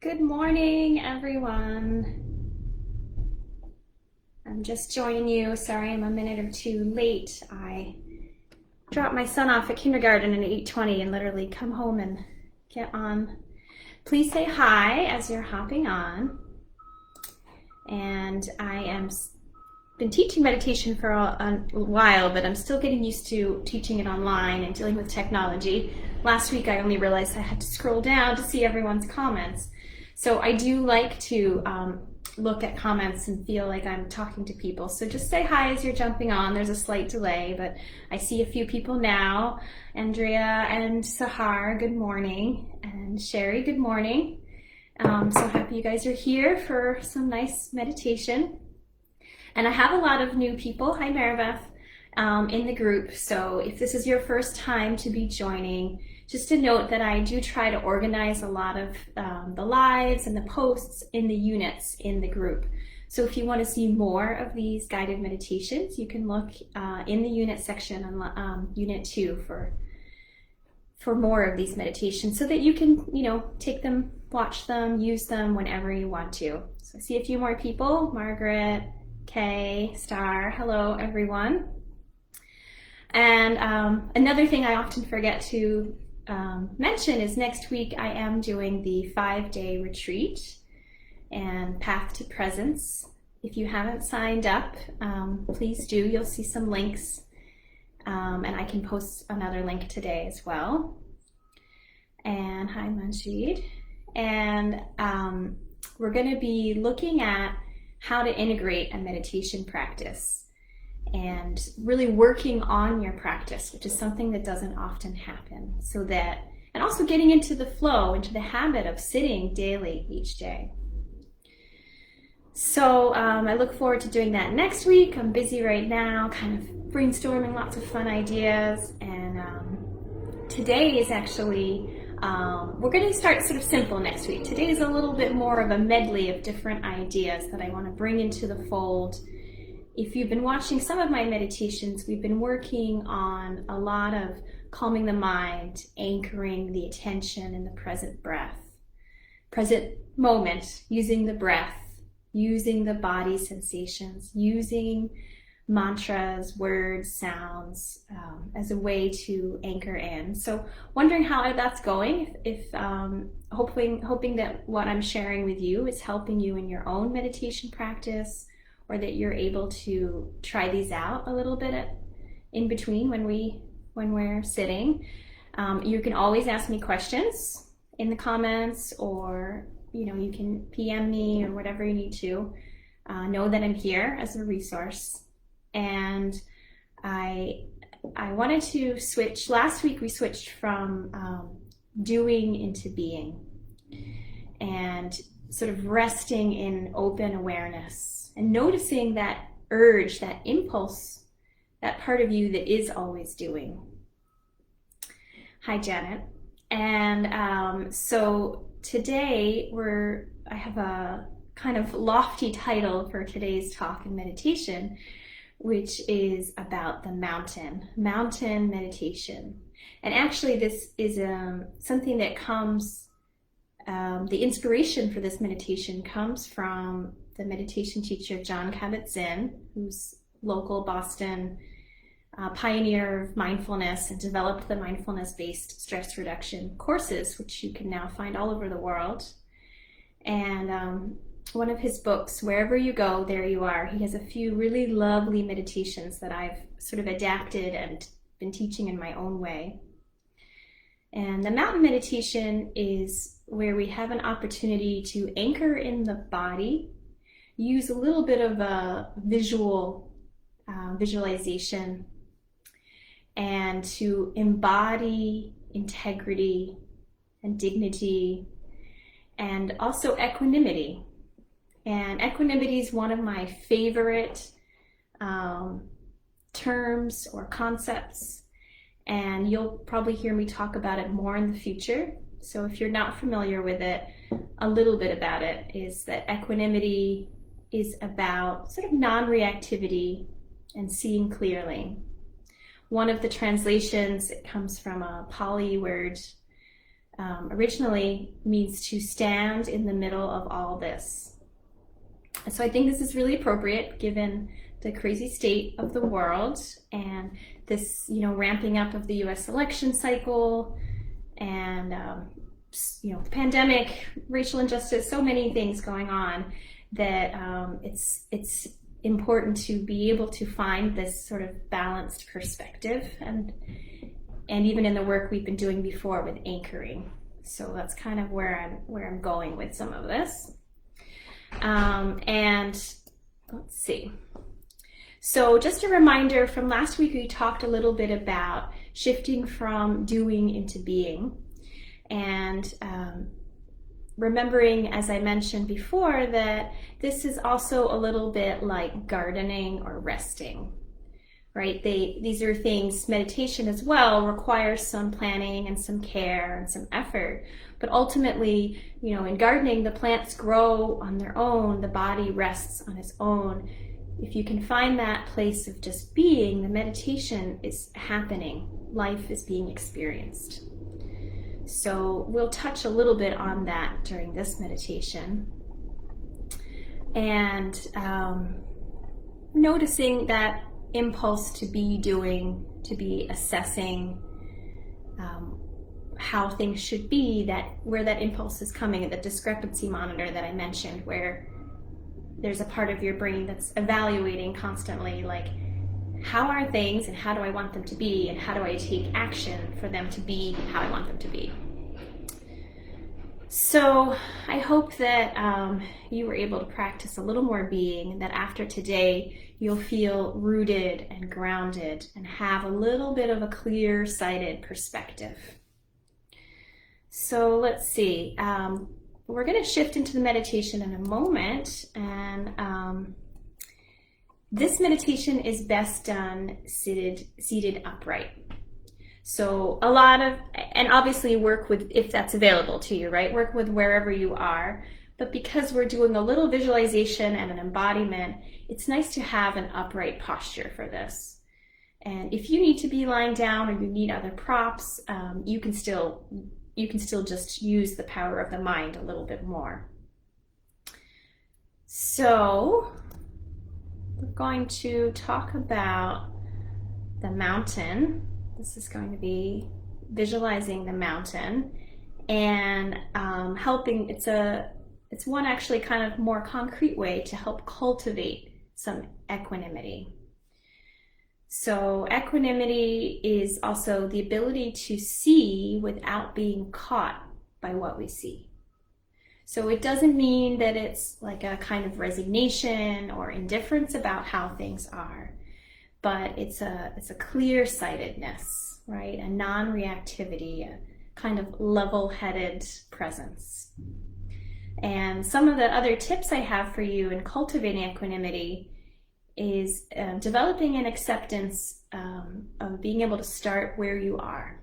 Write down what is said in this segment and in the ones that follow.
Good morning, everyone. I'm just joining you. Sorry, I'm a minute or two late. I dropped my son off at kindergarten at 8:20 and literally come home and get on. Please say hi as you're hopping on. And I am been teaching meditation for a while, but I'm still getting used to teaching it online and dealing with technology. Last week I only realized I had to scroll down to see everyone's comments. So I do like to look at comments and feel like I'm talking to people. So just say hi as you're jumping on. There's a slight delay, but I see a few people now. Andrea and Sahar, good morning. And Sherry, good morning. So happy you guys are here for some nice meditation. And I have a lot of new people, hi Maribeth, in the group. So if this is your first time to be joining, just a note that I do try to organize a lot of the lives and the posts in the units in the group. So if you want to see more of these guided meditations, you can look in the unit section on unit 2 for more of these meditations so that you can, take them, watch them, use them whenever you want to. So I see a few more people, Margaret, Kay, Star, hello everyone. And another thing I often forget to mention is next week I am doing the 5-day retreat and Path to Presence. If you haven't signed up, please do. You'll see some links, and I can post another link today as well. And hi Manjeed. And we're going to be looking at how to integrate a meditation practice and really working on your practice, which is something that doesn't often happen. And also getting into the flow, into the habit of sitting daily each day. So I look forward to doing that next week. I'm busy right now, kind of brainstorming lots of fun ideas. And today is actually, we're going to start sort of simple next week. Today is a little bit more of a medley of different ideas that I want to bring into the fold. If you've been watching some of my meditations, we've been working on a lot of calming the mind, anchoring the attention in the present breath, present moment, using the breath, using the body sensations, using mantras, words, sounds as a way to anchor in. So wondering how that's going, if hoping that what I'm sharing with you is helping you in your own meditation practice, or that you're able to try these out a little bit in between when we're sitting. You can always ask me questions in the comments, or you can PM me or whatever you need to. Know that I'm here as a resource. And I wanted to switch. Last week we switched from doing into being, and sort of resting in open awareness and noticing that urge, that impulse, that part of you that is always doing. Hi, Janet. And so today I have a kind of lofty title for today's talk and meditation, which is about the mountain meditation. And actually this is something that comes, the inspiration for this meditation comes from the meditation teacher John Kabat-Zinn, who's local Boston pioneer of mindfulness and developed the mindfulness-based stress reduction courses, which you can now find all over the world. And one of his books, Wherever You Go, There You Are, he has a few really lovely meditations that I've sort of adapted and been teaching in my own way. And the mountain meditation is where we have an opportunity to anchor in the body, use a little bit of a visualization, and to embody integrity and dignity, and also equanimity. And equanimity is one of my favorite terms or concepts, and you'll probably hear me talk about it more in the future. So if you're not familiar with it, a little bit about it is that equanimity is about sort of non-reactivity and seeing clearly. One of the translations, it comes from a Pali word originally means to stand in the middle of all this. And so I think this is really appropriate given the crazy state of the world and this, ramping up of the US election cycle and, the pandemic, racial injustice, so many things going on that it's important to be able to find this sort of balanced perspective and even in the work we've been doing before with anchoring. So that's kind of where I'm going with some of this. And let's see. So just a reminder from last week, we talked a little bit about shifting from doing into being. And remembering, as I mentioned before, that this is also a little bit like gardening or resting, right? These are things, meditation as well requires some planning and some care and some effort. But ultimately, in gardening, the plants grow on their own, the body rests on its own. If you can find that place of just being, the meditation is happening, life is being experienced. So we'll touch a little bit on that during this meditation. And noticing that impulse to be doing, to be assessing how things should be, where that impulse is coming, the discrepancy monitor that I mentioned, where there's a part of your brain that's evaluating constantly, like, how are things and how do I want them to be, and how do I take action for them to be how I want them to be. So I hope that you were able to practice a little more being, that after today you'll feel rooted and grounded and have a little bit of a clear-sighted perspective. So let's see. We're going to shift into the meditation in a moment, and this meditation is best done seated upright. So and obviously work with, if that's available to you, right? Work with wherever you are. But because we're doing a little visualization and an embodiment, it's nice to have an upright posture for this. And if you need to be lying down or you need other props, you can still just use the power of the mind a little bit more. So we're going to talk about the mountain. This is going to be visualizing the mountain and helping. It's one actually kind of more concrete way to help cultivate some equanimity. So equanimity is also the ability to see without being caught by what we see. So it doesn't mean that it's like a kind of resignation or indifference about how things are, but it's a clear-sightedness, right? A non-reactivity, a kind of level-headed presence. And some of the other tips I have for you in cultivating equanimity is developing an acceptance of being able to start where you are.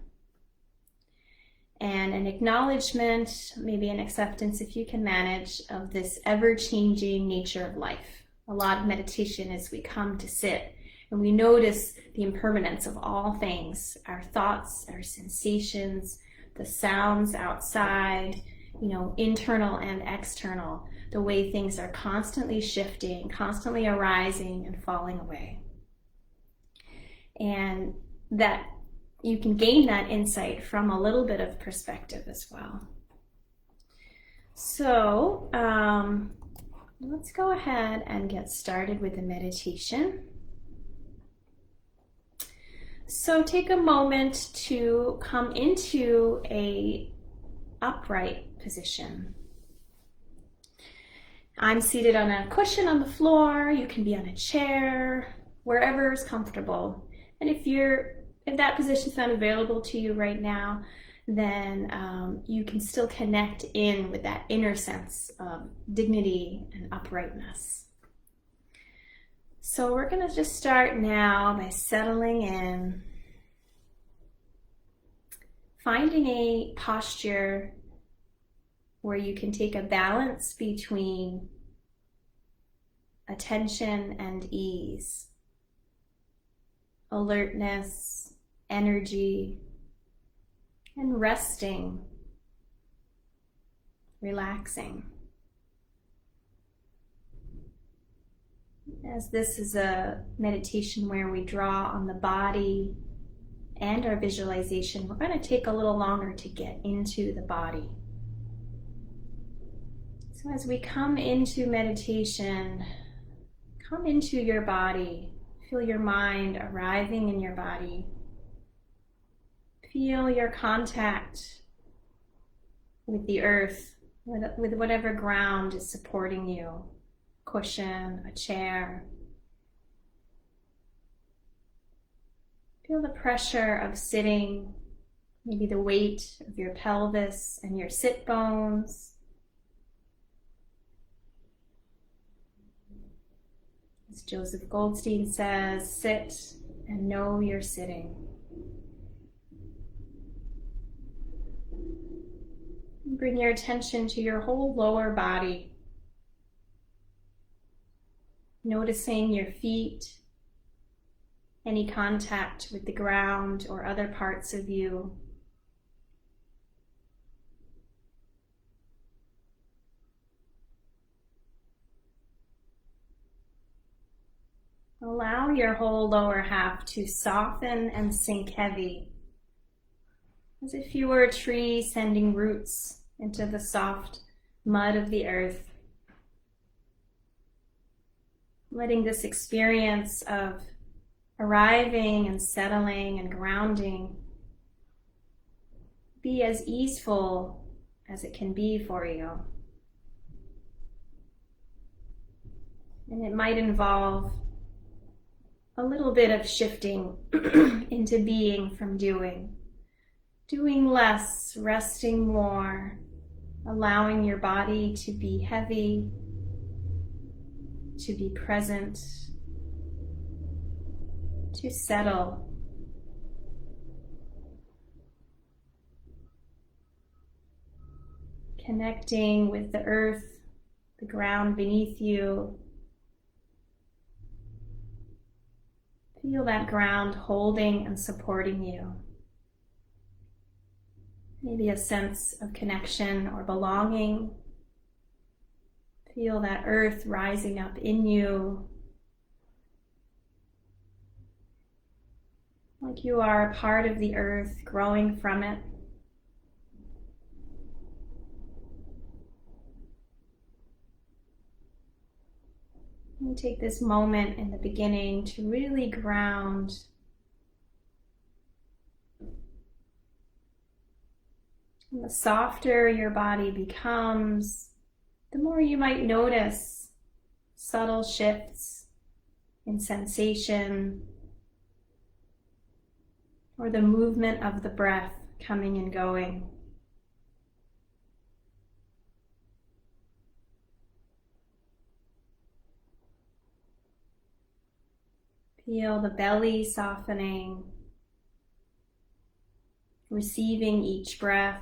And an acknowledgement, maybe an acceptance if you can manage, of this ever-changing nature of life. A lot of meditation is we come to sit and we notice the impermanence of all things, our thoughts, our sensations, the sounds outside, internal and external, the way things are constantly shifting, constantly arising and falling away. And that you can gain that insight from a little bit of perspective as well. So let's go ahead and get started with the meditation. So take a moment to come into a upright position. I'm seated on a cushion on the floor. You can be on a chair, wherever is comfortable. And if that position is not available to you right now, then you can still connect in with that inner sense of dignity and uprightness. So we're going to just start now by settling in, finding a posture where you can take a balance between attention and ease, alertness, energy, and resting relaxing. As this is a meditation where we draw on the body and our visualization, we're going to take a little longer to get into the body. So as we come into meditation, come into your body. Feel your mind arriving in your body. Feel your contact with the earth, with whatever ground is supporting you. Cushion, a chair. Feel the pressure of sitting, maybe the weight of your pelvis and your sit bones. As Joseph Goldstein says, sit and know you're sitting. Bring your attention to your whole lower body. Noticing your feet, any contact with the ground or other parts of you. Allow your whole lower half to soften and sink heavy, as if you were a tree sending roots into the soft mud of the earth. Letting this experience of arriving and settling and grounding be as easeful as it can be for you. And it might involve a little bit of shifting into being from doing. Doing less, resting more, allowing your body to be heavy, to be present, to settle. Connecting with the earth, the ground beneath you. Feel that ground holding and supporting you. Maybe a sense of connection or belonging. Feel that earth rising up in you, like you are a part of the earth, growing from it. And take this moment in the beginning to really ground. And the softer your body becomes, the more you might notice subtle shifts in sensation or the movement of the breath coming and going. Feel the belly softening, receiving each breath.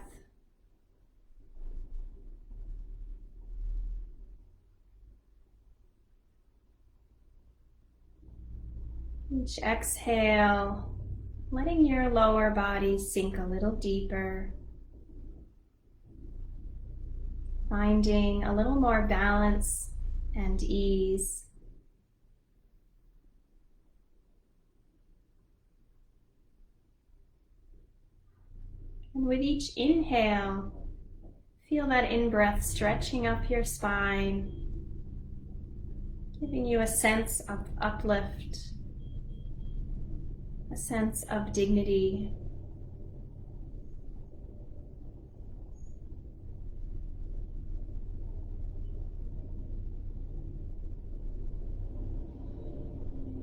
Each exhale, letting your lower body sink a little deeper, finding a little more balance and ease. And with each inhale, feel that in-breath stretching up your spine, giving you a sense of uplift, a sense of dignity.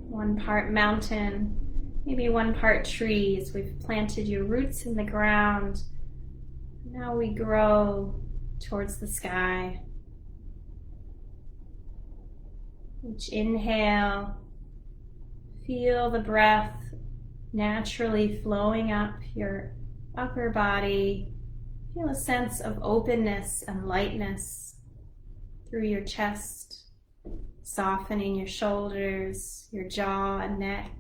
One part mountain, maybe one part tree as we've planted your roots in the ground. Now we grow towards the sky. Each inhale, feel the breath naturally flowing up your upper body. Feel a sense of openness and lightness through your chest, softening your shoulders, your jaw and neck.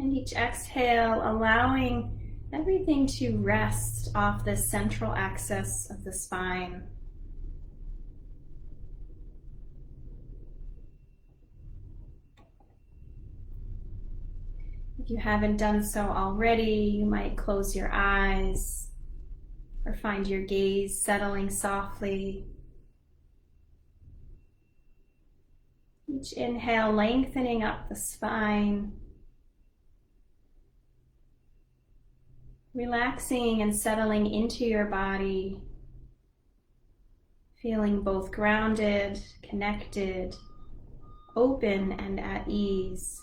And each exhale, allowing everything to rest off the central axis of the spine. If you haven't done so already, you might close your eyes or find your gaze settling softly. Each inhale, lengthening up the spine, relaxing and settling into your body, feeling both grounded, connected, open, and at ease.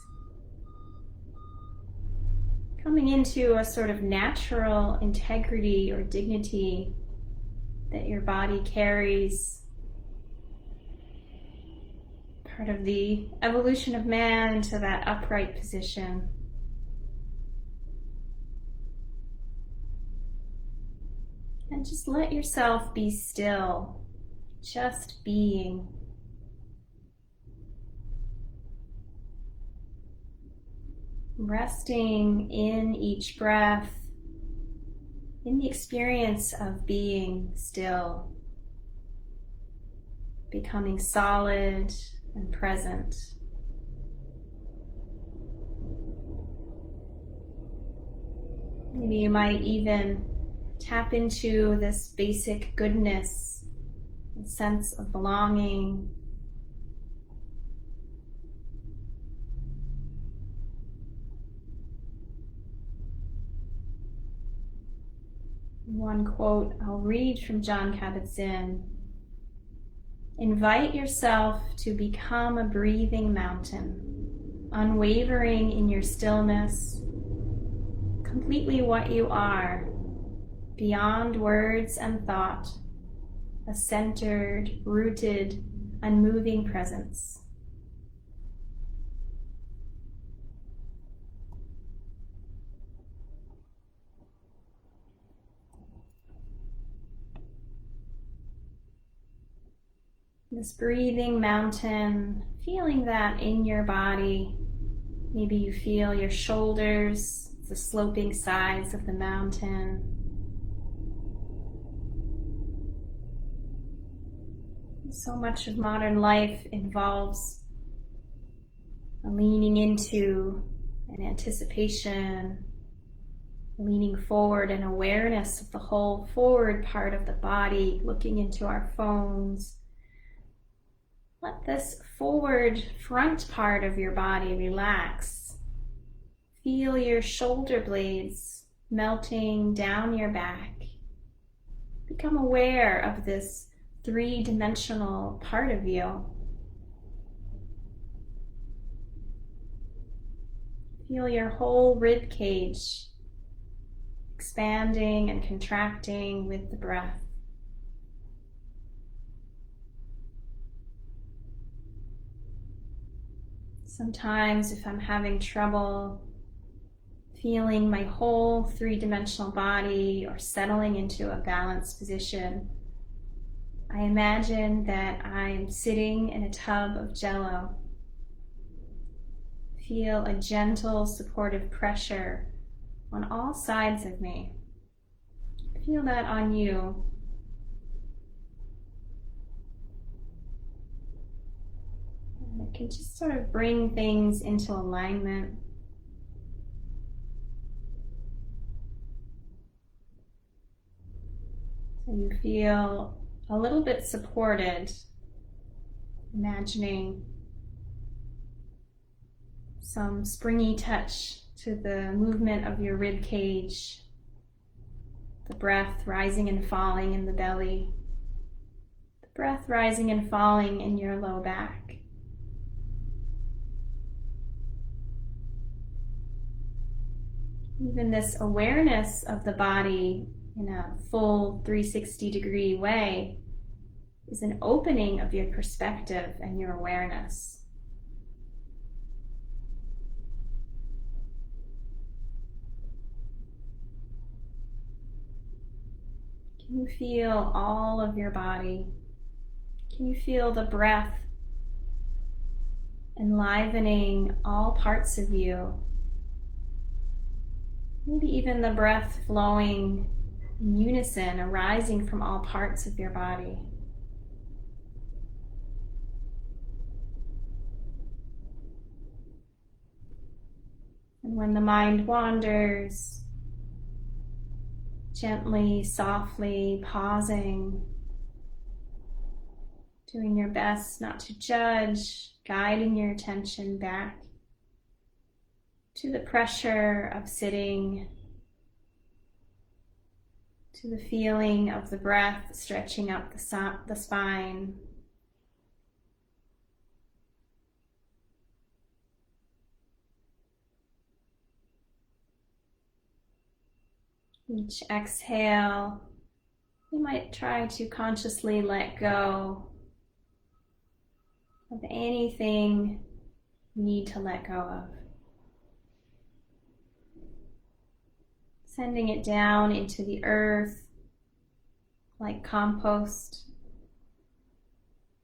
Coming into a sort of natural integrity or dignity that your body carries. Part of the evolution of man into that upright position. And just let yourself be still, just being. Resting in each breath, in the experience of being still, becoming solid and present. Maybe you might even tap into this basic goodness and sense of belonging. One quote I'll read from Jon Kabat-Zinn: "Invite yourself to become a breathing mountain, unwavering in your stillness, completely what you are, beyond words and thought, a centered, rooted, unmoving presence." This breathing mountain, feeling that in your body. Maybe you feel your shoulders, the sloping sides of the mountain. So much of modern life involves a leaning into an anticipation, leaning forward, and awareness of the whole forward part of the body, looking into our phones. Let this forward front part of your body relax. Feel your shoulder blades melting down your back. Become aware of this three-dimensional part of you. Feel your whole rib cage expanding and contracting with the breath. Sometimes if I'm having trouble feeling my whole three-dimensional body or settling into a balanced position, I imagine that I'm sitting in a tub of Jell-O. Feel a gentle, supportive pressure on all sides of me. Feel that on you. And it can just sort of bring things into alignment. So you feel a little bit supported, imagining some springy touch to the movement of your rib cage, the breath rising and falling in the belly, the breath rising and falling in your low back. Even this awareness of the body in a full 360-degree way is an opening of your perspective and your awareness. Can you feel all of your body? Can you feel the breath enlivening all parts of you? Maybe even the breath flowing in unison, arising from all parts of your body. And when the mind wanders, gently, softly pausing, doing your best not to judge, guiding your attention back to the pressure of sitting, to the feeling of the breath stretching up the spine. Each exhale, you might try to consciously let go of anything you need to let go of. Sending it down into the earth like compost.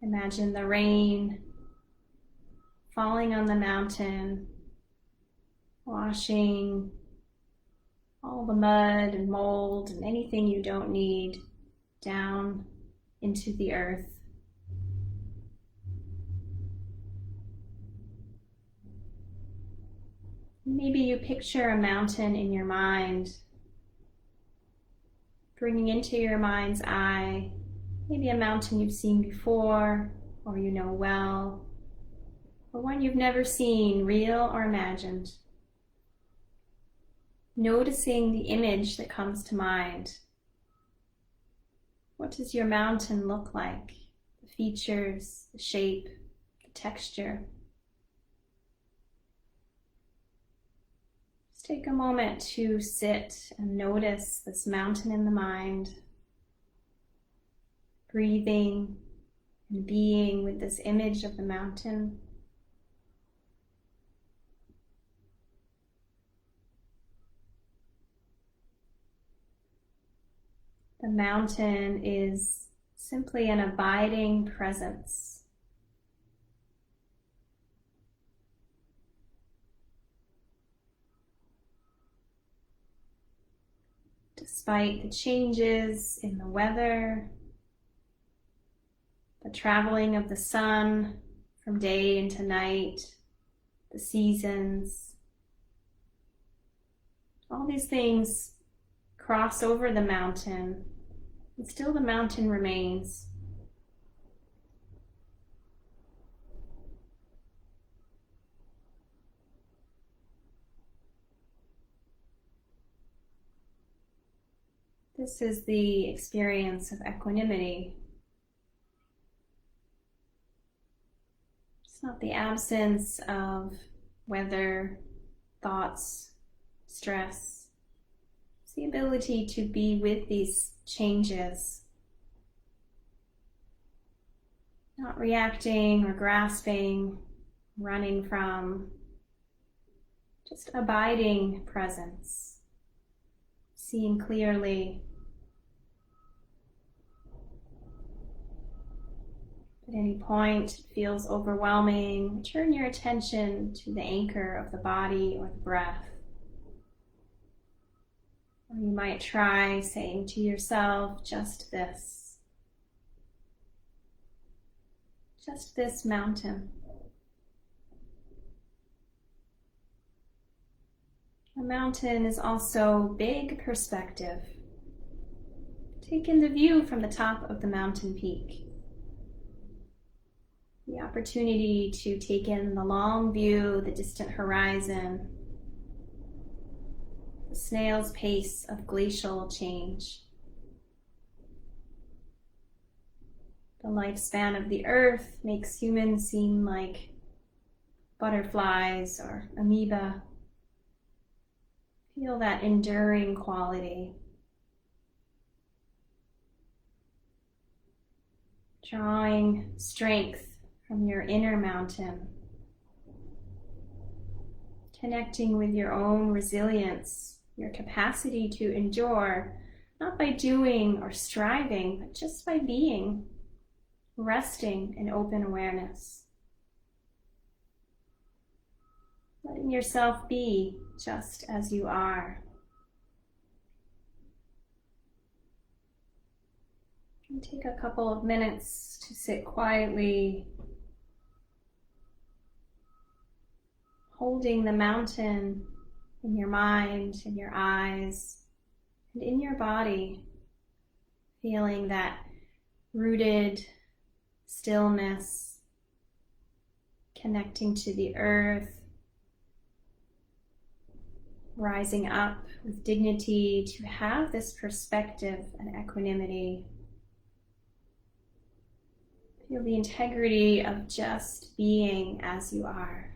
Imagine the rain falling on the mountain, washing all the mud and mold and anything you don't need down into the earth. Maybe you picture a mountain in your mind, bringing into your mind's eye maybe a mountain you've seen before or you know well, or one you've never seen, real or imagined. Noticing the image that comes to mind. What does your mountain look like? The features, the shape, the texture. Just take a moment to sit and notice this mountain in the mind, breathing and being with this image of the mountain. The mountain is simply an abiding presence. Despite the changes in the weather, the traveling of the sun from day into night, the seasons, all these things cross over the mountain, and still the mountain remains. This is the experience of equanimity. It's not the absence of weather, thoughts, stress. It's the ability to be with these changes, not reacting or grasping, running from, just abiding presence, seeing clearly. At any point it feels overwhelming, turn your attention to the anchor of the body or the breath. Or you might try saying to yourself, just this mountain. A mountain is also big perspective. Take in the view from the top of the mountain peak. The opportunity to take in the long view, the distant horizon, the snail's pace of glacial change. The lifespan of the earth makes humans seem like butterflies or amoeba. Feel that enduring quality. Drawing strength from your inner mountain. Connecting with your own resilience, your capacity to endure, not by doing or striving, but just by being, resting in open awareness. Letting yourself be just as you are. take a couple of minutes to sit quietly, holding the mountain in your mind, in your eyes, and in your body, feeling that rooted stillness, connecting to the earth, rising up with dignity to have this perspective and equanimity. Feel the integrity of just being as you are.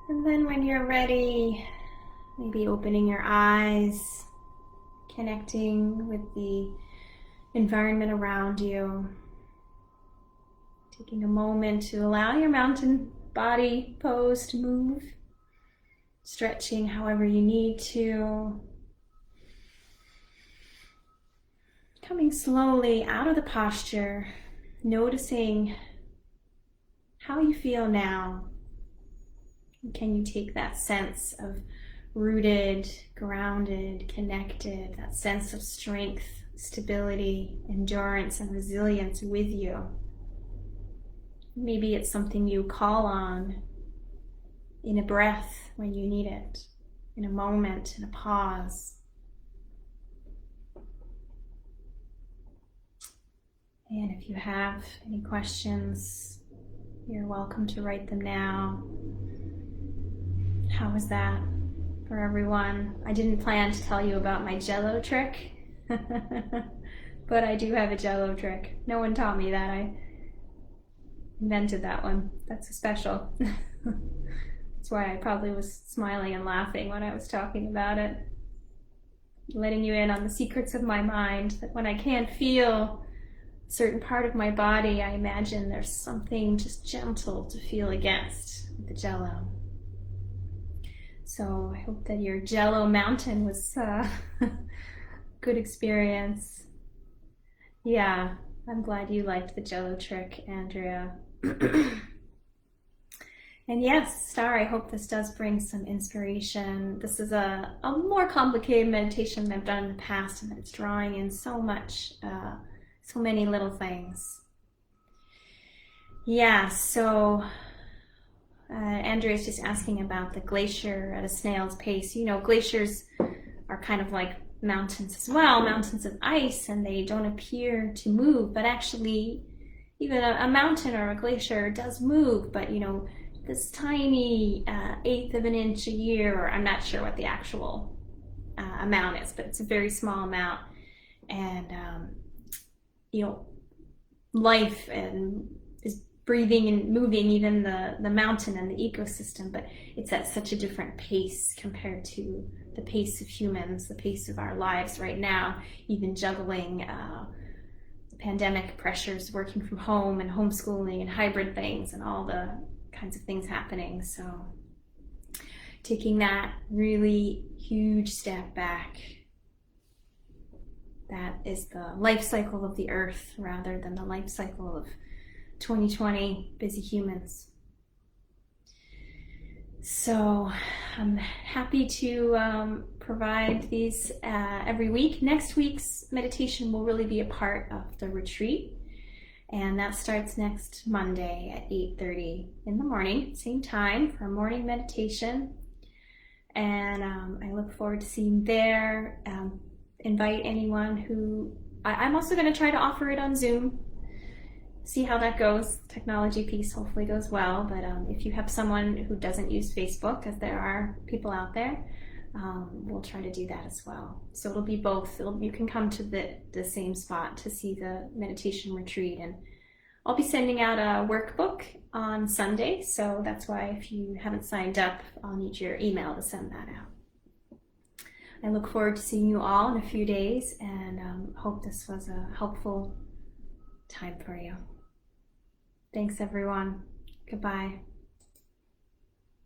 And then when you're ready, maybe opening your eyes, connecting with the environment around you. Taking a moment to allow your mountain body pose to move, stretching however you need to. Coming slowly out of the posture, noticing how you feel now. Can you take that sense of rooted, grounded, connected, that sense of strength, stability, endurance, and resilience with you? Maybe it's something you call on in a breath when you need it, in a moment, in a pause. And if you have any questions, you're welcome to write them now. How was that for everyone? I didn't plan to tell you about my Jell-O trick, but I do have a Jell-O trick. No one taught me that. I invented that one. That's a special. That's why I probably was smiling and laughing when I was talking about it. Letting you in on the secrets of my mind, that when I can't feel a certain part of my body, I imagine there's something just gentle to feel against with the Jell-O. So I hope that your Jell-O mountain was a good experience. Yeah, I'm glad you liked the Jell-O trick, Andrea. And yes, Star, I hope this does bring some inspiration. This is a more complicated meditation than I've done in the past, and it's drawing in so much, so many little things. Yeah, so Andrea's just asking about the glacier at a snail's pace. You know, glaciers are kind of like mountains as well, mountains of ice, and they don't appear to move, but actually even a mountain or a glacier does move, but you know, this tiny eighth of an inch a year, or I'm not sure what the actual amount is, but it's a very small amount. And you know, life and is breathing and moving, even the mountain and the ecosystem, but it's at such a different pace compared to the pace of humans, the pace of our lives right now, even juggling the pandemic pressures, working from home and homeschooling and hybrid things and all the kinds of things happening. So taking that really huge step back. That is the life cycle of the earth rather than the life cycle of 2020 busy humans. So I'm happy to provide these every week. Next week's meditation will really be a part of the retreat, and that starts next Monday at 8:30 in the morning, same time for a morning meditation. And I look forward to seeing you there. Invite anyone who, I'm also going to try to offer it on Zoom. See how that goes. The technology piece hopefully goes well, but if you have someone who doesn't use Facebook, as there are people out there, we'll try to do that as well. So it'll be both. You can come to the same spot to see the meditation retreat, and I'll be sending out a workbook on Sunday, so that's why if you haven't signed up, I'll need your email to send that out. I look forward to seeing you all in a few days, and hope this was a helpful time for you. Thanks, everyone. Goodbye.